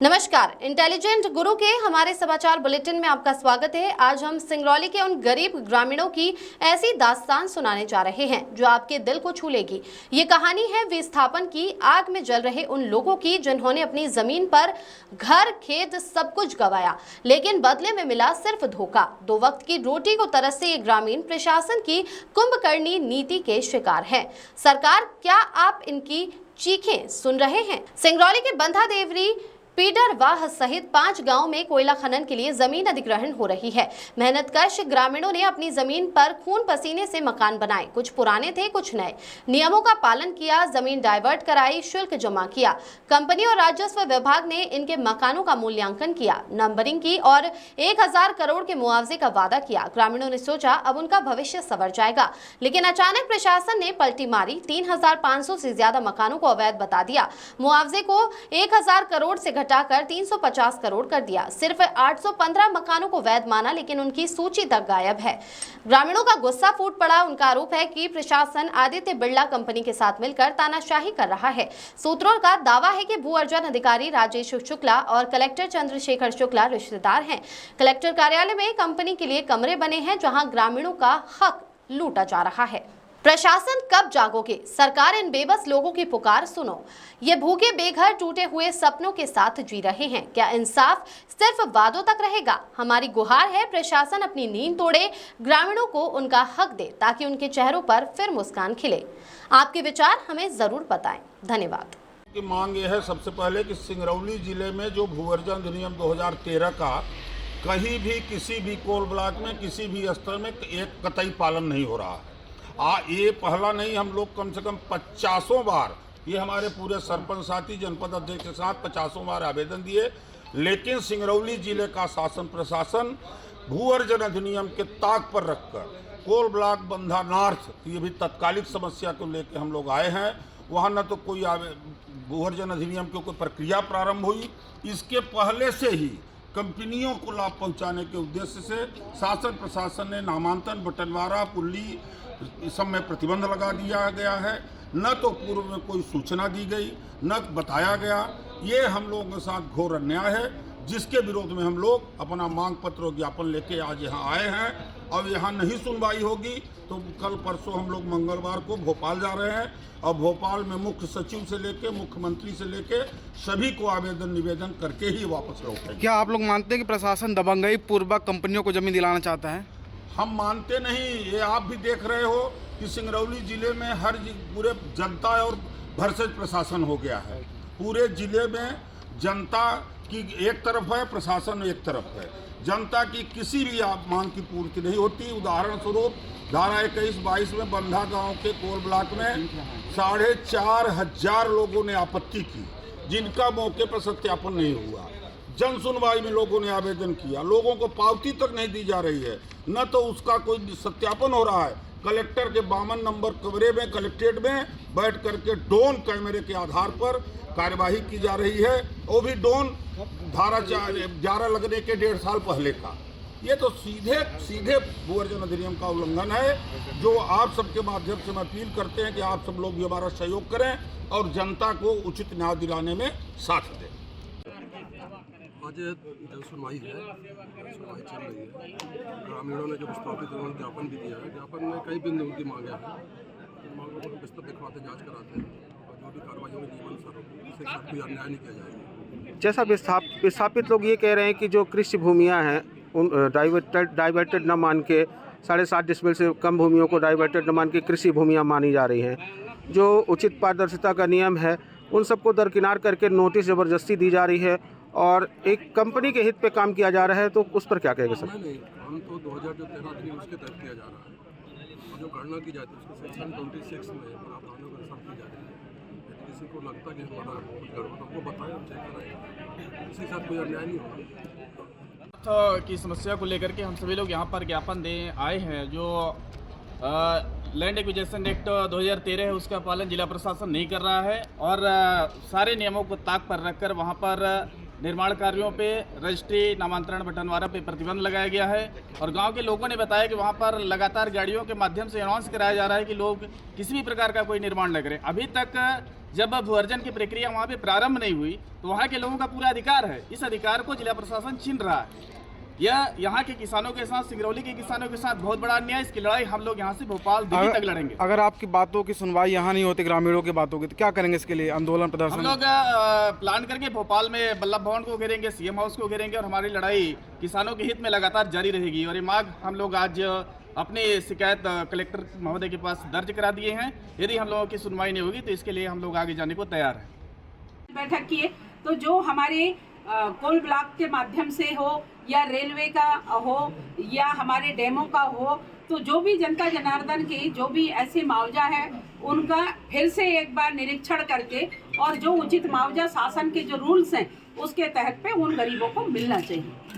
नमस्कार, इंटेलिजेंट गुरु के हमारे समाचार बुलेटिन में आपका स्वागत है। आज हम सिंगरौली के उन गरीब ग्रामीणों की ऐसी दास्तान सुनाने जा रहे हैं जो आपके दिल को छू लेगी। ये कहानी है विस्थापन की, आग में जल रहे उन लोगों की जिन्होंने अपनी जमीन पर घर, खेत, सब कुछ गंवाया, लेकिन बदले में मिला सिर्फ धोखा। 2 वक्त की रोटी को तरसते ये ग्रामीण प्रशासन की कुंभकर्णी नीति के शिकार हैं। सरकार, क्या आप इनकी चीखें सुन रहे हैं? सिंगरौली के बंधा देवरी, पीडरवाह सहित 5 गांव में कोयला खनन के लिए जमीन अधिग्रहण हो रही है। मेहनतकश ग्रामीणों ने अपनी जमीन पर खून पसीने से मकान बनाए, कुछ पुराने थे, कुछ नए। नियमों का पालन किया, जमीन डाइवर्ट कराई, शुल्क जमा किया। कंपनी और राजस्व विभाग ने इनके मकानों का मूल्यांकन किया, नंबरिंग की और 1000 करोड़ के मुआवजे का वादा किया। ग्रामीणों ने सोचा अब उनका भविष्य संवर जाएगा, लेकिन अचानक प्रशासन ने पलटी मारी। 3500 से ज्यादा मकानों को अवैध बता दिया। मुआवजे को 1000 करोड़ से घटाकर 350 करोड़ कर दिया। सिर्फ 815 मकानों को वैध माना, लेकिन उनकी सूची तक गायब है। ग्रामीणों का गुस्सा फूट पड़ा। उनका आरोप है कि प्रशासन आदित्य बिरला कंपनी के साथ मिलकर तानाशाही कर रहा है। सूत्रों का दावा है कि भू अर्जन अधिकारी राजेश शुक्ला और कलेक्टर चंद्रशेखर शुक्ला रिश्तेदार हैं। कलेक्टर कार्यालय में कंपनी के लिए कमरे बने हैं जहां ग्रामीणों का हक लूटा जा रहा है। प्रशासन, कब जागोगे? सरकार, इन बेबस लोगों की पुकार सुनो। ये भूखे बेघर टूटे हुए सपनों के साथ जी रहे हैं। क्या इंसाफ सिर्फ वादों तक रहेगा? हमारी गुहार है, प्रशासन अपनी नींद तोड़े, ग्रामीणों को उनका हक दे ताकि उनके चेहरों पर फिर मुस्कान खिले। आपके विचार हमें जरूर बताएं। धन्यवाद। की मांग ये है सबसे पहले कि सिंगरौली जिले में जो भू अर्जन अधिनियम 2013 का कहीं भी किसी भी कोल ब्लॉक में किसी भी स्तर में एक कतई पालन नहीं हो रहा है। ये पहला नहीं, हम लोग कम से कम 50 बार, ये हमारे पूरे सरपंच साथी जनपद अध्यक्ष के साथ 50 बार आवेदन दिए, लेकिन सिंगरौली जिले का शासन प्रशासन भू अर्जन अधिनियम के ताक पर रखकर कोल ब्लॉक बंधा नॉर्थ, ये भी तत्कालिक समस्या को लेकर हम लोग आए हैं। वहाँ न तो कोई भू अर्जन अधिनियम की कोई प्रक्रिया प्रारंभ हुई, इसके पहले से ही कंपनियों को लाभ पहुंचाने के उद्देश्य से शासन प्रशासन ने नामांतन, बंटवारा, पुल्ली इस सब में प्रतिबंध लगा दिया गया है। न तो पूर्व में कोई सूचना दी गई, न बताया गया। ये हम लोगों के साथ घोर अन्याय है, जिसके विरोध में हम लोग अपना मांग पत्र और ज्ञापन लेके आज यहाँ आए हैं। और यहाँ नहीं सुनवाई होगी तो कल परसों हम लोग मंगलवार को भोपाल जा रहे हैं और भोपाल में मुख्य सचिव से लेके मुख्यमंत्री से लेके सभी को आवेदन निवेदन करके ही वापस लौटेंगे। क्या आप लोग मानते हैं कि प्रशासन दबंगई पूर्वक कंपनियों को जमीन दिलाना चाहता है? हम मानते नहीं। ये आप भी देख रहे हो कि सिंगरौली जिले में हर पूरे जनता और भरसक प्रशासन हो गया है। पूरे जिले में जनता की एक तरफ है, प्रशासन एक तरफ है। जनता की किसी भी मांग की पूर्ति नहीं होती। उदाहरण स्वरूप धारा 21-22 में बंधा गांव के कोल ब्लॉक में 4500 लोगों ने आपत्ति की, जिनका मौके पर सत्यापन नहीं हुआ। जन सुनवाई में लोगों ने आवेदन किया, लोगों को पावती तक नहीं दी जा रही है, न तो उसका कोई सत्यापन हो रहा है। कलेक्टर के 52 नंबर कमरे में कलेक्ट्रेट में बैठ करके ड्रोन कैमरे के आधार पर कार्यवाही की जा रही है, वो भी ड्रोन धारा 11 लगने के 1.5 साल पहले का। ये तो सीधे भू अर्जन अधिनियम का उल्लंघन है, जो आप सबके माध्यम से हम अपील करते हैं कि आप सब लोग भी हमारा सहयोग करें और जनता को उचित न्याय दिलाने में साथ दें। आज जन सुनवाई है, सुनवाई चल रही है। ग्रामीणों ने जो विस्थापित ज्ञापन भी दिया है, ज्ञापन में कई बिंदु उनकी मांगे हैं। मांगों को विस्तृत दिखवाते, जांच कराते हैं और जो भी कार्रवाई होगी नियमानुसार होगी, उसके साथ कोई अन्याय नहीं किया जाएगा। जैसा विस्थापित लोग ये कह रहे हैं कि जो कृषि भूमियाँ हैं उन डाइवर्टेड न मान के 7.5 डिसमिल से कम भूमियों को डाइवर्टेड न मान के कृषि भूमियाँ मानी जा रही हैं। जो उचित पारदर्शिता का नियम है उन सबको दरकिनार करके नोटिस ज़बरदस्ती दी जा रही है और एक कंपनी के हित पे काम किया जा रहा है, तो उस पर क्या कहेंगे सर? नहीं, हम तो 2013 थी उसके तहत किया जा रहा है और जो गणना की जाती है उसके सेक्शन 26 में प्रावधानों के अनुसार की जाती है। यदि किसी को लगता कि हमारा कुछ गड़बड़, हमको बताएं, हम चेक कराएंगे। किसी के साथ कोई अन्याय नहीं होगा। की समस्या को लेकर के हम सभी लोग यहाँ पर ज्ञापन दें आए हैं। जो लैंड एक्विजिशन एक्ट 2013 है उसका पालन जिला प्रशासन नहीं कर रहा है और सारे नियमों को ताक पर रखकर वहाँ पर निर्माण कार्यों पे रजिस्ट्री, नामांतरण, बंटवारा पे प्रतिबंध लगाया गया है। और गांव के लोगों ने बताया कि वहां पर लगातार गाड़ियों के माध्यम से अनाउंस कराया जा रहा है कि लोग किसी भी प्रकार का कोई निर्माण न करें। अभी तक जब भूअर्जन की प्रक्रिया वहाँ पे प्रारंभ नहीं हुई तो वहाँ के लोगों का पूरा अधिकार है, इस अधिकार को जिला प्रशासन छीन रहा है। यह यहाँ के किसानों के साथ, सिंगरौली के किसानों के साथ बहुत बड़ा अन्याय। इसकी लड़ाई हम लोग यहाँ से भोपाल दिल्ली तक लड़ेंगे। अगर आपकी बातों की सुनवाई यहाँ नहीं होती, ग्रामीणों की बातों की, तो क्या करेंगे इसके लिए? आंदोलन प्रदर्शन हम लोग प्लान करके भोपाल में बल्लभ भवन को घेरेंगे, सीएम हाउस को घेरेंगे और हमारी लड़ाई किसानों के हित में लगातार जारी रहेगी। और ये मांग हम लोग आज अपनी शिकायत कलेक्टर महोदय के पास दर्ज करा दिए हैं। यदि हम लोगों की सुनवाई नहीं होगी तो इसके लिए हम लोग आगे जाने को तैयार हैं। बैठक किए तो जो हमारे कोल ब्लॉक के माध्यम से हो या रेलवे का हो या हमारे डैमों का हो, तो जो भी जनता जनार्दन के जो भी ऐसे मुआवजा है उनका फिर से एक बार निरीक्षण करके और जो उचित मुआवजा शासन के जो रूल्स हैं उसके तहत पे उन गरीबों को मिलना चाहिए।